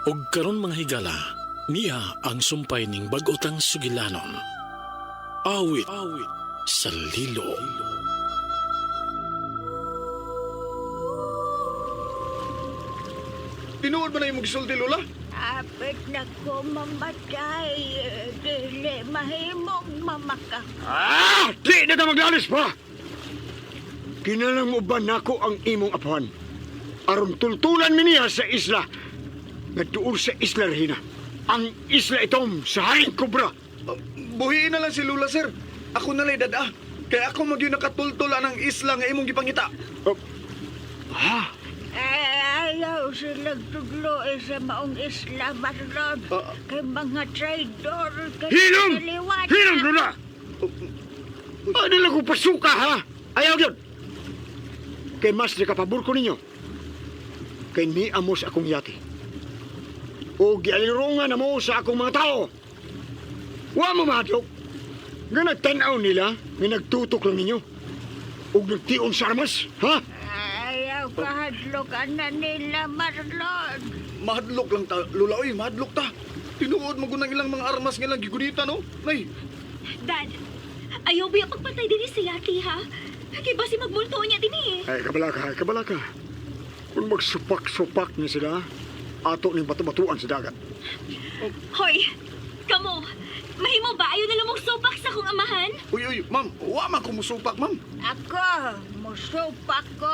Og karon mga higala, niya ang sumpay ning bag-otang sugilanon. Awit sa lilo. Tinuod ba na yung gisulti, Lola? Apit na ko mamatay, dili mahimong mamaka. Di na ta maglalis pa! Kinalang mo ba nako ang imong apuhan? Aron tultulan mi niya sa isla. Nagtuol sa isla Regina. Ang isla itom sa Haring Cobra. Buhiin na lang si Lola, sir. Ako na lang dada. Kaya ako magyo nakatultulan ng isla nga imong gipangita. Ayaw silang tuglo sa maong isla, Marlon. Kay mga traidor, kay Hilom! kaliwat. Hilom, Lola! Ano lang kong pasuka, ha? Ayaw yun! Kay mas nakapabor ko ninyo. Kay ni amos akong yati. O gialirungan na mo sa akong mga tao. Wa mo madlok. Nga nagtanaw nila, nga nagtutok lang ninyo. O nagtion sa armas, ha? Ayaw kahadlokan na nila, Marlon. Mahadlok lang ta, Lola. Oy, mahadlok ta. Tinuod mo gunang ilang mga armas nga lang gigunita, no? Nay, Dad, ayaw ba yung pagpatay din si Yati, ha? Kaya ba si magmulto niya din eh? Ay, kabalaka, ay, kabalaka. Kung magsupak-supak niya sila, ato ni bato-batuan sa dagat. Hoy, kamo, mahimo ba ayaw na lumong supak sa kong amahan? uy, ma'am. Wa man ko musupak, ma'am. Ako, musupak ko.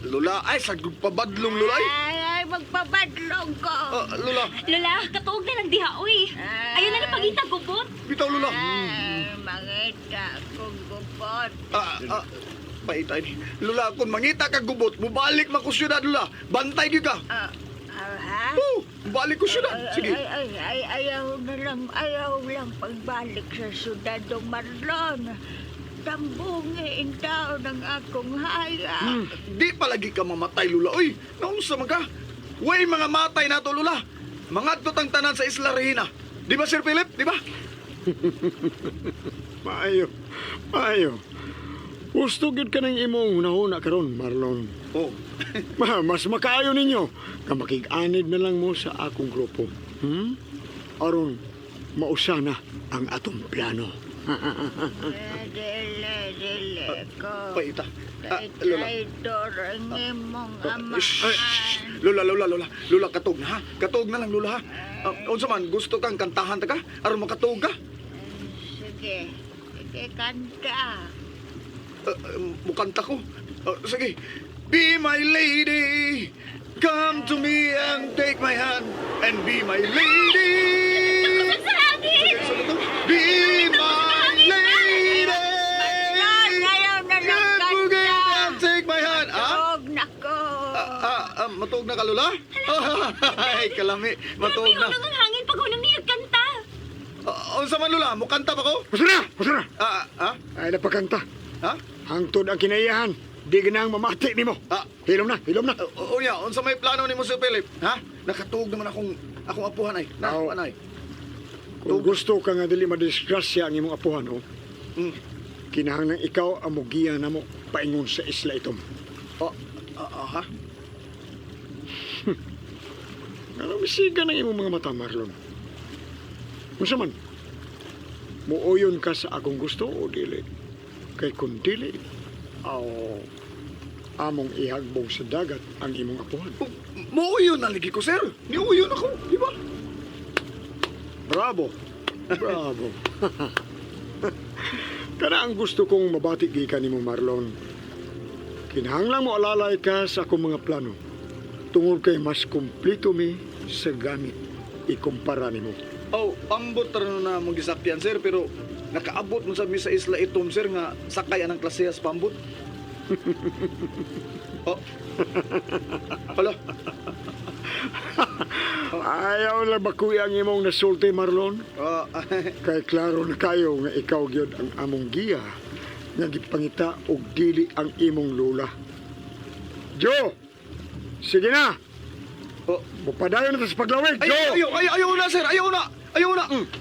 Lola, ay, sagog pabadlong, Lola. Ay, magpabadlong ko. Lola, Lola, katuog na lang diha, uy. Ayaw na lang pagita gubot. bitaw, Lola. Ay, mangita kong gupot. Paitay ni. Lola, kung mangita ka gubot, mubalik man ko syudad, Lola. Bantay gyud ka. Ha? Balik ko syudad. Sige. Ayaw lang pagbalik sa syudad ng Marlon. Tambungin daw ng akong haya. Di palagi ka mamatay, Lola. Uy, naunsa man ka? Way mga matay na to, Lola. Mga tutang tanan sa Isla Regina. Di ba, Sir Philip? Di ba? Maayo. Gusto gid ka ng imong nahuna karon, Marlon. Oh. Mas makaayo ninyo ka makig-anid na lang mo sa akong grupo. Aron mausana ang atong plano. Dili ko. Paita. Lola. Traidor ang imong Shh, amahan. shh. Lola, katog na, ha? Katog na lang, Lola, ha? Unsa man, gusto kang kantahan ta ka? Aron makatog ka? Sige, kanta. Mukanta ko. Sige. Be my lady, come to me and take my hand, and be my lady. Sa hangin! Okay, so ito. Be my lady. Ayaw na lang Come to me kanta. and take my hand. Tog na ko. Matog na ka, Lola? Ay, kalami. Matog Grabe, na. unang ang hangin pag unang niyag kanta. Unsa man, Lola? Mukanta ba ko? Masura! Ay, napakanta. Ha? Hangtod ang kinaiyahan. Di ganang mamati nimo. Hilom na. Unya, unsa may plano ni mo, Sir Philip? Ha? Nakatuog naman akong apuhan ay. Oo. Anay. Kung gusto ka nga dili madisgrasya ang imong apuhan, kinahanglan ikaw ang mugiya na mo paingon sa isla itom. Ha? Misigan ang imong mga mata, Marlon. Unsa man? Muuyon ka sa akong gusto o dili? Kay kung dili, among ihagbog sa dagat ang imong apuhan. Muuyo na lagi ko, sir. Niuyo na ko, di ba? Bravo! Kana ang gusto kong mabati gikan nimo, Marlon. Kinahanglan mo alalay ka sa akong mga plano. Tungod kay mas kumplito mi sa gamit ikumpara nimo. Pambot na mong gisakyan, sir, pero nakaabot mo sa isla itom, sir, nga sakay anang klasehas pambot. Hala. Ayaw lang bakuy ang imong nasulti, Marlon. Kay klaro na kayo nga ikaw gyud ang among giya nga gipangita og dili ang imong lula. Jo! Sige na! Mupadayon na sa paglawig, Jo! Ayaw na, sir, ayaw na!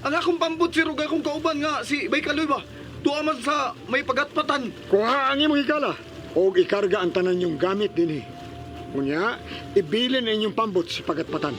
Ang akong pambot, sir, ug akong kauban nga, si Baykaloy ba? Tuwa man sa may pagatpatan. Kuha ang imong higala o ikarga ang tanan yung gamit din eh. Unya, ibilin ang inyong pambot sa pagatpatan.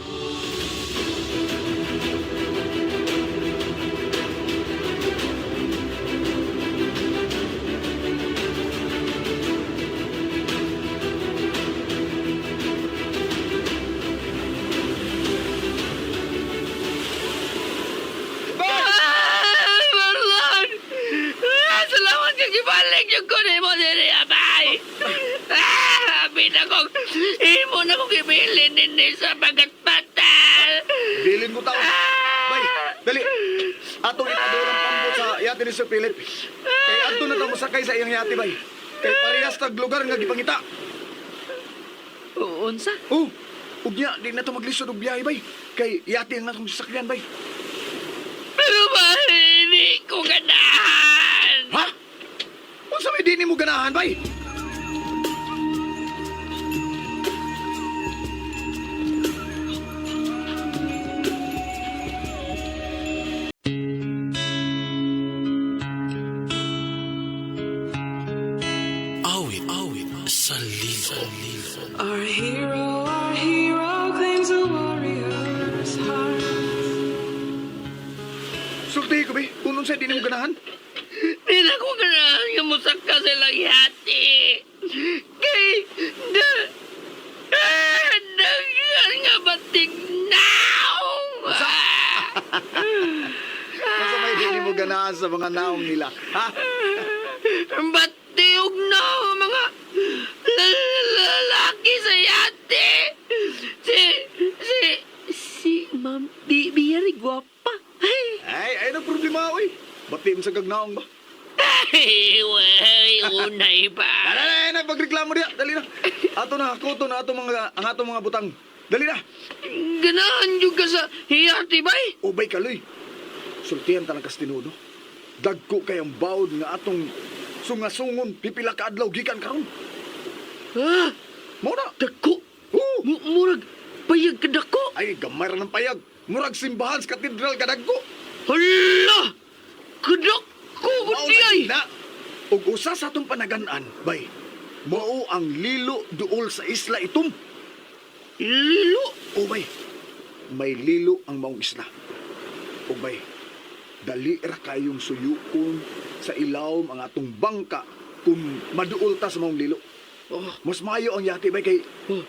kong imo na kong ibilin nini sa bagat-batal. Bilin mo tao. Bay, dali. Atong ipadulang pambot sa yate ni Sir Philip. Kay ato na tamo sakay sa iyang yate, bay. Kay parehas tag lugar nga gipangita. Unsa? Oh, ugnya, di na ito maglisod og biyahe, bay. Kay yate ang natong sasakyan, bay. Pero ba, hindi ko ganahan. Ha? Kung sa may dini mo ganahan, bay? Awit sa libo. Our hero claims a warrior's heart. Sulti ko, bay. Kung nun sa dini mo ganahan. Di na ko ganahan nga musaka silang yati. Kay, dagan nga bating naong. Kung sa may dini mo ganahan sa mga naong nila. Ha? Batiog na mga lalaki sa yate. Si Ma'am Biyari gwapa. Ay, ano problema, oy? Bati mo sa gagnaong ba? Ay, unay ba? Dali, nagpagreklamo diya. Dali na. Ato na, hakoto na ang atong mga butang. Dali na. Ganahan juga sa hiyati bay. Ubay kaloy. Sultihan tanang kastinudo. Dagko kayang bawod nga atong sungasungon pipila ka adlaw gikan karon. Ha? Mo na. Dako. Oo. Murag payag ka dako. Ay, gamay ra ng payag. Murag simbahan sa katedral ka dagko. Hala! Kadako ko ay. Na. Ug usa sa atong panagan-an, bay. Mao ang lilo duol sa isla itom. Lilo. O bay, may lilo ang maong isla. O bay, dali ra kayong suyukon sa ilawom ang atong bangka kung maduol ta sa maong lilo. Oh. Mas mayo ang yati bay kay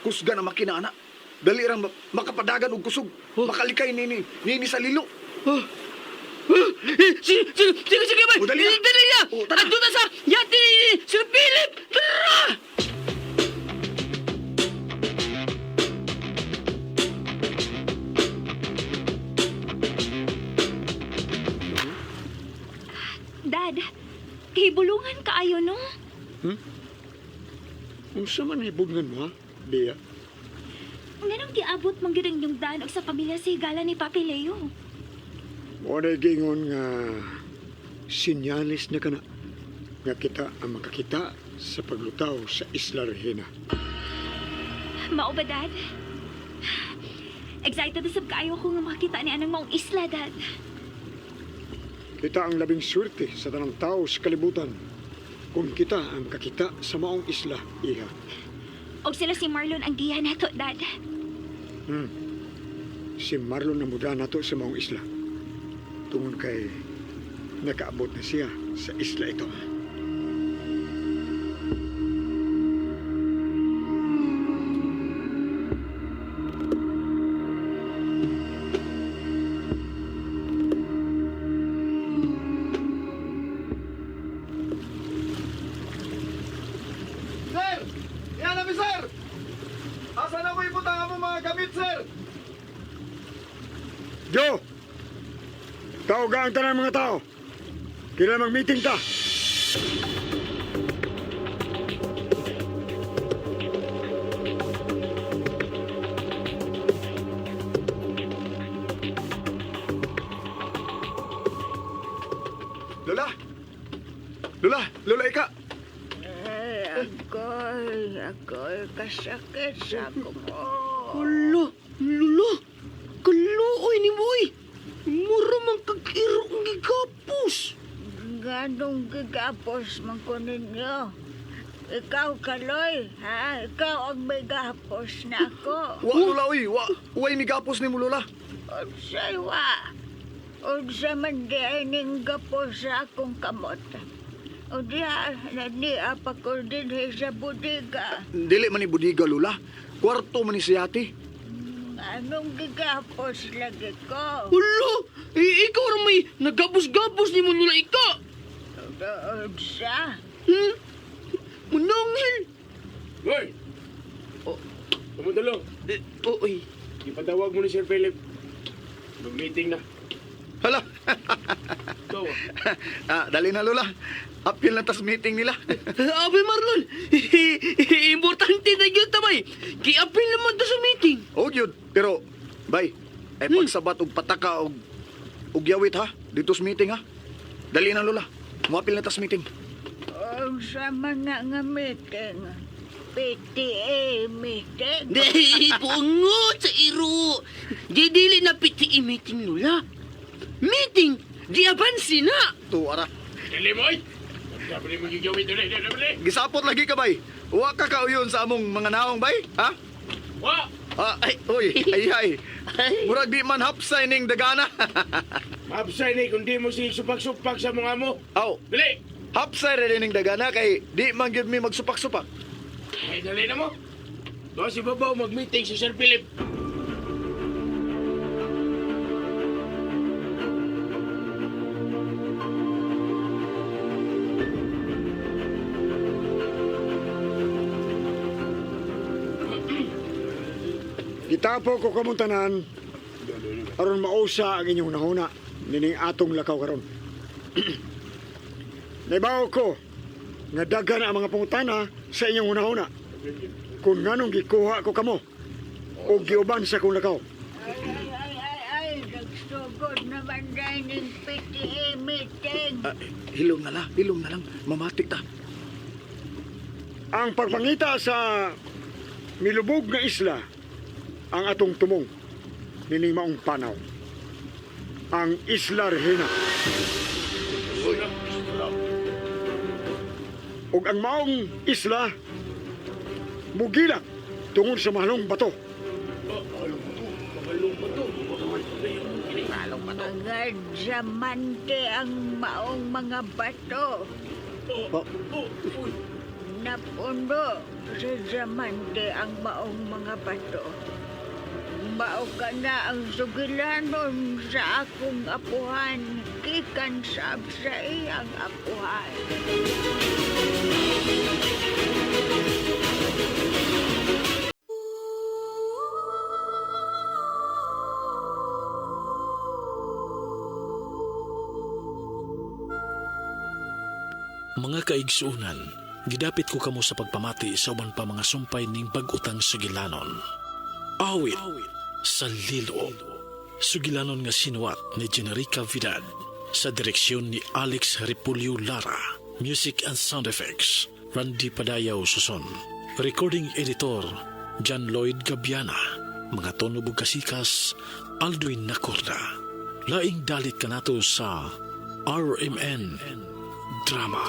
kusga na makina ana. Dali ra makapadagan og kusog. Makalikay nini sa lilo. Sige bay. O, dali na. Dali na. O, tara. Adto na sa yati ni Sir Philip. Tara! Dad, hibulungan kaayo no? Unsa man hibungan mo, ha, Bea? Nganong giabot man gyud ang inyong danog sa pamilya si Higala ni Papi Leo? Mo na gingon nga sinyalis na kana nga kita ang makakita sa paglutaw sa Isla Regina. Mao ba, Dad? Excited na sab kaayo ko nga makita ni anang maong isla, Dad. Kita ang labing swerte sa tanang tao sa kalibutan kung kita ang makakita sa maong isla, iha. Og sila si Marlon ang giya nato, Dad. Si Marlon na muda nato sa maong isla. Tungod kay nakaabot na siya sa isla ito. Sir! Yan namin, sir! Asa na mo ibutang ang mga gamit, sir? Jo! Taoga ang tanang mga tao. Kailan mag-meeting ta? Lola! Lola, ika! Ay, ako'y kasakit sa ako mo. Hala, lula. Kaluoy ni Boy. Mura man kag-iro ang gigapos. Ganong gigapos man ko ninyo. Ikaw, Kaloy, ha? Ikaw ang may gapos na ako. Wa, Lola, uy! Uway migapos ni mo, Lola. Unsay wa? Unsa man di ay ning gapos sa akong kamot. O diha, naniya pa ko din sa budiga. Dili man ni budiga, Lola. Kwarto man ni siyati. Anong gigapos lagi ko? Hala, ikaw rin may nagapos-gapos ni mo lula ika. Unsa? Manangil. Hoy! Tumutulong. Uy. Ipatawag mo ni Sir Philip. Mag-meeting na. Hala. Ito. Dali na, Lola. Apil na tas meeting nila. Abi Marlon, importante na yun tamay. Kiapil naman to sa meeting. Oh, yun. Pero, bay, ay pagsabat og pataka og yawit ha. Dito sa meeting ha. Dali na, Lola. Muapil na tas meeting. O sa mga nga meeting, PTA meeting. Dahil pungot sa iro. Di dili na PTA meeting nula. Meeting, di abansi na. Tu, ara. Dali mo, oy. Sabi mo gigawin doon. Dali. Gisapot lagi ka, bay. Wa ka kauyon sa among mga naong, bay. Ha? Wa! Ay, uy, ay. Murag di man hapsay ning dagana. Mapsay ni kung di mo si supak-supak sa mga mo. Aw, Dali! hapsay rin ning dagana kay di man gyud mi magsupak-supak. Ay, dali na mo. Doon si Babaw mag-meeting si Sir Philip. Gitapo ko kamuntanan aron mausa ang inyong nahuna nining atong lakaw karon. Naibaw ko nga daghan ang mga pangutana sa inyong hunahuna kung nganong gikuha ko kamo o giuban sa kong lakaw. Ay, nagsugod naman dahil ng PTA meeting. Hilom na lang. Mamatik ta. Ang pagpangita sa milubog nga isla ang atong tumong nining maong panaw. Ang Isla Regina. Ug ang maong isla mugilak tungod sa mahalong bato. Mga diamante ang maong mga bato. Napuno sa diamante ang maong mga bato. Mao ka na ang sugilanon sa akong apuhan, kikan sab sa iyang apuhan. Mga kaigsuunan, gidapit ko kamo sa pagpamati sa uban pa mga sumpay ning bag-utang sugilanon. Awit sa Lilo. Sugilanon nga sinuwat ni Generica Vidal sa direksyon ni Alex Repulyo Lara. Music and sound effects, Randy Padayaw Suson. Recording editor, John Lloyd Gabiana. Mga tono bugkasikas, Aldwin Nacorda. Laing dalit kanato sa RMN Drama.